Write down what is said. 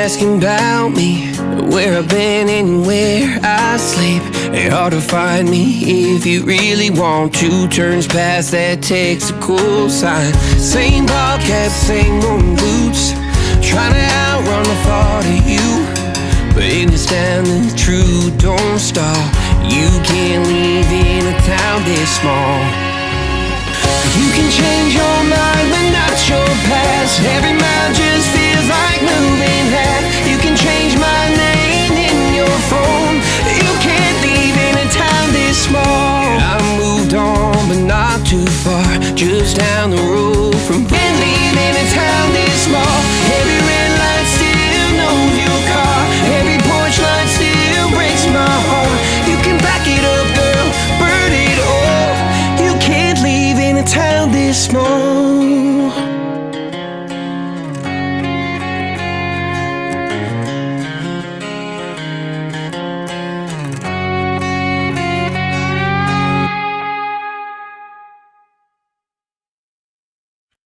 asking about me, where I've been and where I sleep. It's hard to find me if you really want to. Turns past that takes a cool sign. Same bobcat, same old boots, trying to outrun the thought of you. But in this town the truth don't stop. You can't live in a town this small. You can change your mind but not your past. Every mile just feels like moving